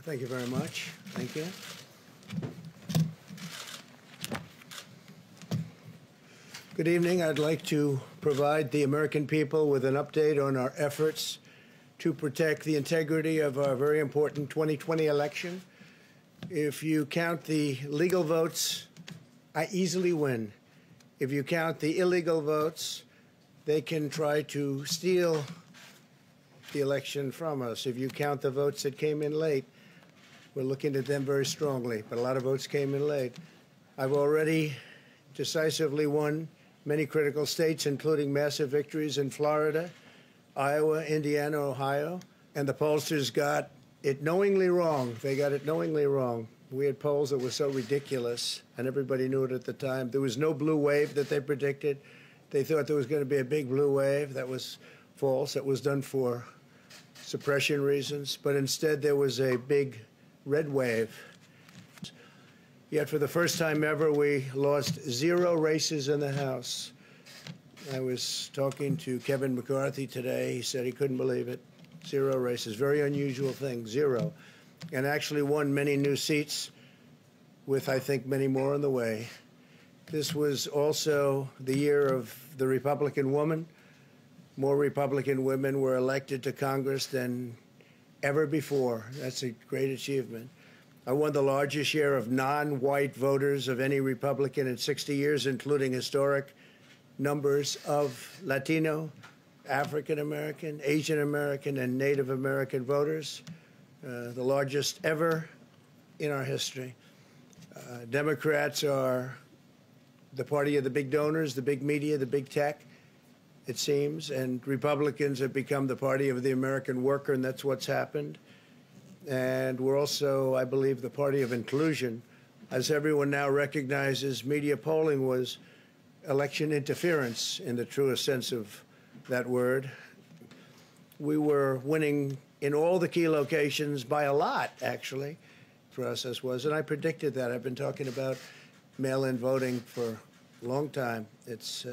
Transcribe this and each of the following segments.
Thank you very much. Thank you. Good evening. I'd like to provide the American people with an update on our efforts to protect the integrity of our very important 2020 election. If you count the legal votes, I easily win. If you count the illegal votes, they can try to steal the election from us. If you count the votes that came in late, we're looking at them very strongly, but a lot of votes came in late. I've already decisively won many critical states, including massive victories in Florida, Iowa, Indiana, Ohio, and the pollsters got it knowingly wrong. They got it knowingly wrong. We had polls that were so ridiculous, and everybody knew it at the time. There was no blue wave that they predicted. They thought there was going to be a big blue wave. That was false. That was done for suppression reasons. But instead, there was a big red wave. Yet for the first time ever, we lost 0 races in the House. I was talking to Kevin McCarthy today. He said he couldn't believe it. 0 races. Very unusual thing, 0. And actually won many new seats with, I think, many more on the way. This was also the year of the Republican woman. More Republican women were elected to Congress than ever before. That's a great achievement. I won the largest share of non-white voters of any Republican in 60 years, including historic numbers of Latino, African American, Asian American, and Native American voters, the largest ever in our history. Democrats are the party of the big donors, the big media, the big tech, it seems, and Republicans have become the party of the American worker, and that's what's happened. And we're also, I believe, the party of inclusion. As everyone now recognizes, media polling was election interference in the truest sense of that word. We were winning in all the key locations by a lot, actually, process was, and I predicted that. I've been talking about mail-in voting for a long time. It's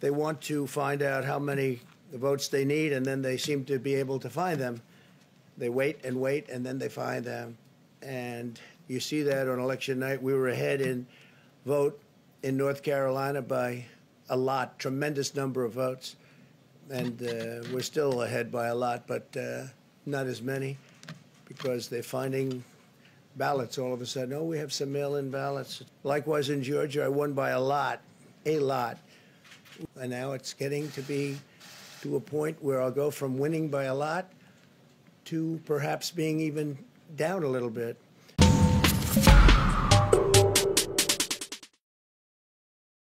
they want to find out how many votes they need, and then they seem to be able to find them. They wait, and then they find them. And you see that on election night. We were ahead in vote in North Carolina by a lot, tremendous number of votes. And we're still ahead by a lot, but not as many, because they're finding ballots all of a sudden. Oh, we have some mail-in ballots. Likewise in Georgia, I won by a lot, a lot. And now it's getting to be to a point where I'll go from winning by a lot to perhaps being even down a little bit.